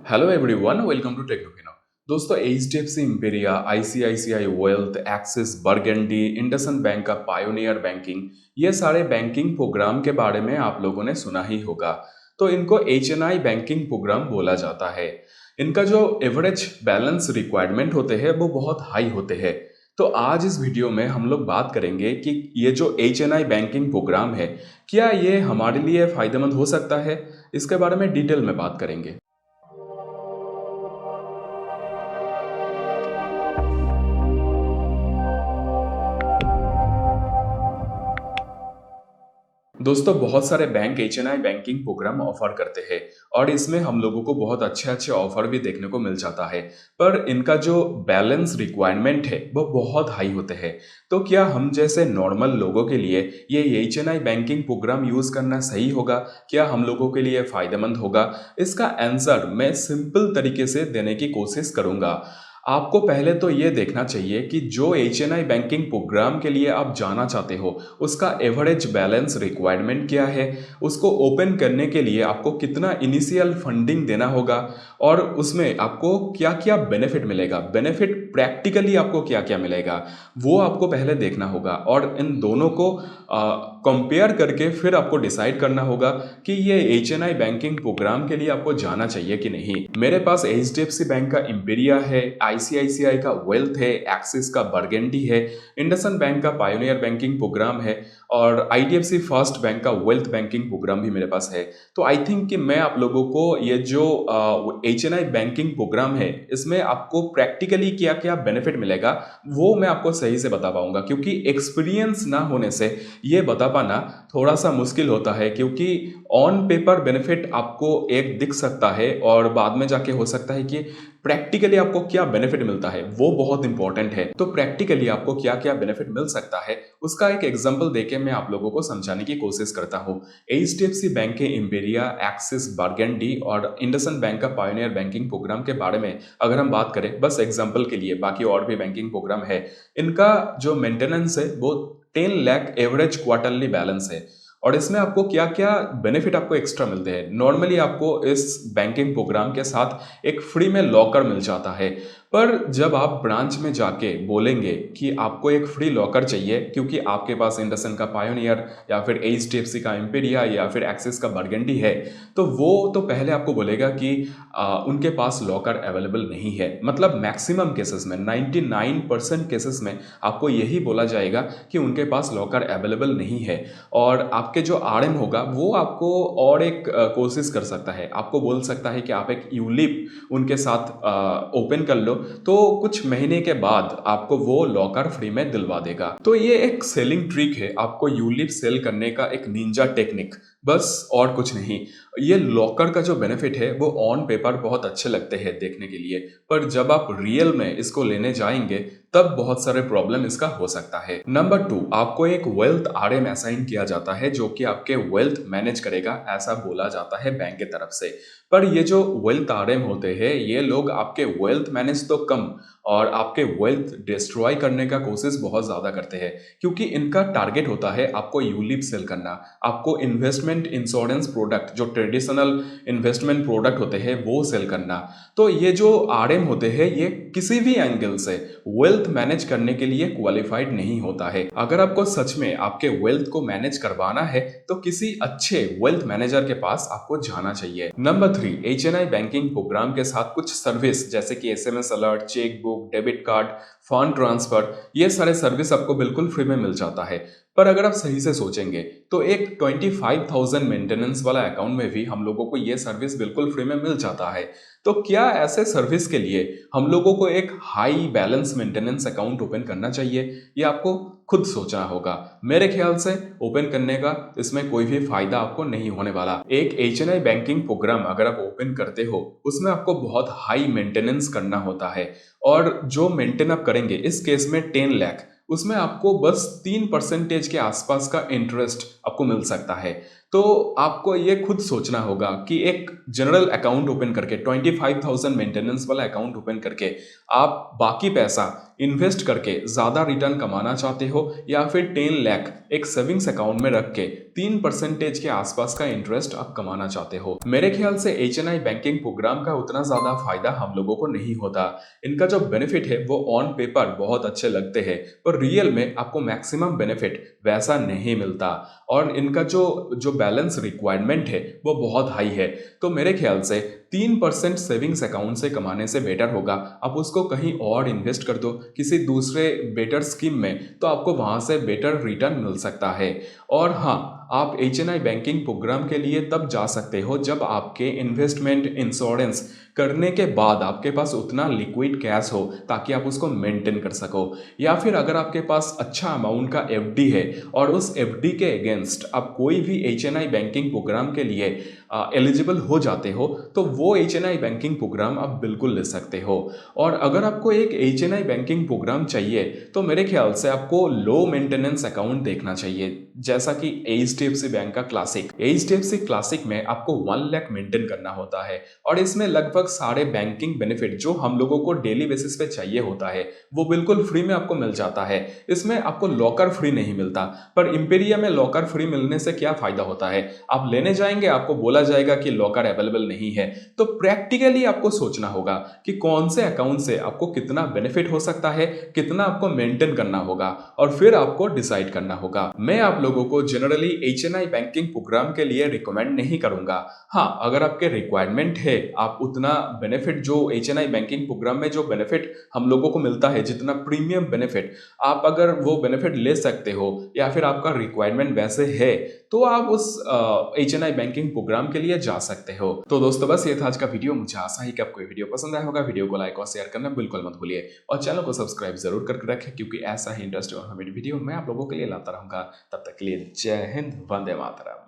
Hello everyone, welcome to Technofino. दोस्तों, HDFC Imperia, ICICI Wealth, Axis, Burgundy, IndusInd bank का pioneer banking, ये सारे banking programme के बारे में आप लोगों ने सुना ही होगा। तो इनको एचएनआई बैंकिंग प्रोग्राम बोला जाता है। इनका जो एवरेज बैलेंस रिक्वायरमेंट होते हैं वो बहुत हाई होते हैं। तो आज इस वीडियो में हम लोग बात करेंगे कि ये जो एचएनआई बैंकिंग प्रोग्राम है, क्या ये हमारे लिए फायदेमंद हो सकता है। इसके बारे में डिटेल में बात करेंगे। दोस्तों, बहुत सारे bank HNI banking programme offer करते हैं और इसमें हम लोगों को बहुत अच्छे अच्छे ऑफर भी देखने को मिल जाता है। पर इनका जो बैलेंस रिक्वायरमेंट है वो बहुत हाई होते हैं। तो क्या हम जैसे नॉर्मल लोगों के लिए ये एचएनआई बैंकिंग प्रोग्राम यूज करना सही होगा? क्या हम लोगों के लिए फायदेमंद होगा? इसका आंसर मैं सिंपल तरीके से देने की कोशिश करूंगा। आपको पहले तो ये देखना चाहिए कि जो एचएनआई बैंकिंग प्रोग्राम के लिए आप जाना चाहते हो उसका एवरेज बैलेंस रिक्वायरमेंट क्या है, उसको ओपन करने के लिए आपको कितना इनिशियल फंडिंग देना होगा और उसमें आपको क्या क्या बेनिफिट मिलेगा, बेनिफिट प्रैक्टिकली आपको क्या क्या मिलेगा, वो आपको पहले देखना होगा और इन दोनों को कंपेयर करके फिर आपको डिसाइड करना होगा कि ये एचएनआई बैंकिंग प्रोग्राम के लिए आपको जाना चाहिए कि नहीं। मेरे पास एचडीएफसी बैंक का इम्पेरिया है, आईसीआईसीआई का वेल्थ है, एक्सिस का बर्गेंडी है, इंडसइंड बैंक का पायोनियर बैंकिंग प्रोग्राम है और आईडीएफसी फर्स्ट बैंक का वेल्थ बैंकिंग प्रोग्राम भी मेरे पास है। तो आई थिंक कि मैं आप लोगों को ये जो एचएनआई बैंकिंग प्रोग्राम है इसमें आपको प्रैक्टिकली क्या क्या बेनिफिट मिलेगा वो मैं आपको सही से बता पाऊंगा, क्योंकि एक्सपीरियंस ना होने से ये बता पाना थोड़ा सा मुश्किल होता है। क्योंकि ऑन पेपर बेनिफिट आपको एक दिख सकता है और बाद में जाके हो सकता है कि प्रैक्टिकली आपको क्या बेनिफिट मिलता है वो बहुत इंपॉर्टेंट है। तो प्रैक्टिकली आपको क्या क्या बेनिफिट मिल सकता है उसका एक एग्जांपल देके मैं आप लोगों को समझाने की कोशिश करता हूँ। एचडीएफसी बैंक के इम्पेरिया, एक्सिस, बर्गेंडी और इंडसइंड बैंक का पायोनियर बैंकिंग प्रोग्राम के बारे में अगर हम बात करें बस एग्जाम्पल के लिए, बाकी और भी बैंकिंग प्रोग्राम है, इनका जो मेंटेनेंस है वो 10 लाख एवरेज क्वार्टरली बैलेंस है। और इसमें आपको क्या क्या बेनिफिट आपको एक्स्ट्रा मिलते हैं। नॉर्मली आपको इस बैंकिंग प्रोग्राम के साथ एक फ्री में लॉकर मिल जाता है, पर जब आप ब्रांच में जाके बोलेंगे कि आपको एक फ्री लॉकर चाहिए क्योंकि आपके पास इंडसइंड का पायोनियर या फिर एचडीएफसी का इम्पेरिया या फिर एक्सिस का बर्गेंडी है, तो वो तो पहले आपको बोलेगा कि उनके पास लॉकर अवेलेबल नहीं है। मतलब मैक्सिमम केसेस में 99% केसेस में आपको यही बोला जाएगा कि उनके पास लॉकर अवेलेबल नहीं है। और आपके जो आरएम होगा वो आपको और एक कोशिश कर सकता है, आपको बोल सकता है कि आप एक यूलिप उनके साथ ओपन कर लो, तो कुछ महीने के बाद आपको वो लॉकर फ्री में दिलवा देगा। तो ये एक सेलिंग ट्रिक है, आपको यूलिप सेल करने का एक निंजा टेक्निक, बस और कुछ नहीं। ये लॉकर का जो बेनिफिट है वो ऑन पेपर बहुत अच्छे लगते हैं देखने के लिए, पर जब आप रियल में इसको लेने जाएंगे तब बहुत सारे प्रॉब्लम इसका हो सकता है। नंबर 2, आपको एक वेल्थ आरएम असाइन किया जाता है जो कि आपके वेल्थ मैनेज करेगा, ऐसा बोला जाता है बैंक की तरफ से। पर ये जो वेल्थ आरएम होते हैं ये लोग आपके वेल्थ मैनेज तो कम और आपके वेल्थ डिस्ट्रॉय करने का कोशिश बहुत ज्यादा करते हैं, क्योंकि इनका टारगेट होता है आपको यूलिप सेल करना, आपको इन्वेस्टमेंट इंश्योरेंस प्रोडक्ट जो ट्रेडिशनल इन्वेस्टमेंट प्रोडक्ट होते हैं वो सेल करना। तो ये जो आरएम होते हैं ये किसी भी एंगल से वेल्थ मैनेज करने के लिए क्वालिफाइड नहीं होता है। अगर आपको सच में आपके वेल्थ को मैनेज करवाना है तो किसी अच्छे वेल्थ मैनेजर के पास आपको जाना चाहिए। नंबर 3, एचएनआई बैंकिंग प्रोग्राम के साथ कुछ सर्विस जैसे कि SMS alert, cheque book, debit card, fund transfer, ये सारे सर्विस आपको बिल्कुल फ्री में मिल जाता है। पर अगर आप सही से सोचेंगे तो एक 25,000 मेंटेनेंस वाला अकाउंट में भी हम लोगों को ये सर्विस बिल्कुल फ्री में मिल जाता है। तो क्या ऐसे सर्विस के लिए हम लोगों को एक high balance maintenance account open करना चाहिए? ये आपको खुद सोचना होगा। मेरे ख्याल से ओपन करने का इसमें कोई भी फायदा आपको नहीं होने वाला। एक एचएनआई बैंकिंग प्रोग्राम अगर आप ओपन करते हो उसमें आपको बहुत हाई मेंटेनेंस करना होता है और जो मेंटेन आप करेंगे इस केस में 10 लाख, उसमें आपको बस 3% के आसपास का इंटरेस्ट आपको मिल सकता है। तो आपको ये खुद सोचना होगा कि एक जनरल अकाउंट ओपन करके 25,000 मेंटेनेंस वाला अकाउंट ओपन करके आप बाकी पैसा इन्वेस्ट करके ज़्यादा रिटर्न कमाना चाहते हो, या फिर 10 लाख एक सेविंग्स अकाउंट में रख के 3% के आसपास का इंटरेस्ट आप कमाना चाहते हो। मेरे ख्याल से HNI बैंकिंग प्रोग्राम का उतना ज़्यादा फायदा हम लोगों को नहीं होता। इनका जो बेनिफिट है वो ऑन पेपर बहुत अच्छे लगते हैं, पर रियल में आपको मैक्सिमम बेनिफिट वैसा नहीं मिलता, और इनका जो जो बैलेंस रिक्वायरमेंट है वो बहुत हाई है। तो मेरे ख्याल से 3% सेविंग्स अकाउंट से कमाने से बेटर होगा आप उसको कहीं और इन्वेस्ट कर दो किसी दूसरे बेटर स्कीम में, तो आपको वहां से बेटर रिटर्न मिल सकता है। और हाँ, आप HNI बैंकिंग प्रोग्राम के लिए तब जा सकते हो जब आपके इन्वेस्टमेंट इंश्योरेंस करने के बाद आपके पास उतना लिक्विड कैश हो ताकि आप उसको मेंटेन कर सको, या फिर अगर आपके पास अच्छा अमाउंट का FD है और उस FD के अगेंस्ट आप कोई भी HNI बैंकिंग प्रोग्राम के लिए एलिजिबल हो जाते हो, तो वो HNI बैंकिंग प्रोग्राम आप बिल्कुल ले सकते हो। और अगर आपको एक HNI बैंकिंग प्रोग्राम चाहिए तो मेरे ख्याल से आपको लो मेंटेनेंस अकाउंट देखना चाहिए, जैसा कि HDFC बैंक का क्लासिक। HDFC क्लासिक में आपको 1 लाख मेंटेन करना होता है, और इसमें लगभग सारे बैंकिंग बेनिफिट जो हम लोगों को डेली बेसिस पे चाहिए होता है वो बिल्कुल फ्री में आपको मिल जाता है। इसमें आपको लॉकर फ्री नहीं मिलता, पर इंपीरिया में लॉकर फ्री मिलने से क्या फायदा होता है, आप लेने जाएंगे आपको बोला जाएगा कि लॉकर अवेलेबल नहीं है। तो प्रैक्टिकली आपको सोचना होगा कि कौन से अकाउंट से आपको कितना बेनिफिट हो सकता है, कितना आपको मेंटेन करना होगा, और फिर आपको डिसाइड करना होगा। मैं आप लोगों को जनरली HNI बैंकिंग प्रोग्राम के लिए रिकमेंड नहीं करूंगा। हाँ, अगर आपके रिक्वायरमेंट है, आप उतना बेनिफिट जो HNI बैंकिंग प्रोग्राम में जो बेनिफिट हम लोगों को मिलता है, जितना प्रीमियम बेनिफिट, आप अगर वो बेनिफिट ले सकते हो या फिर आपका रिक्वायरमेंट वैसे है, तो आप उस HNI बैंकिंग प्रोग्राम के लिए जा सकते हो। तो दोस्तों बस ये था आज का वीडियो। मुझे आशा है कि आपको ये वीडियो पसंद आया होगा। वीडियो को लाइक और शेयर करना बिल्कुल मत भूलिए, और चैनल को सब्सक्राइब जरूर करके रखें, क्योंकि ऐसा ही इंटरेस्टिंग और हमें वीडियो मैं आप लोगों के लिए लाता रहूंगा। तब तक के लिए जय हिंद, वंदे मातरम।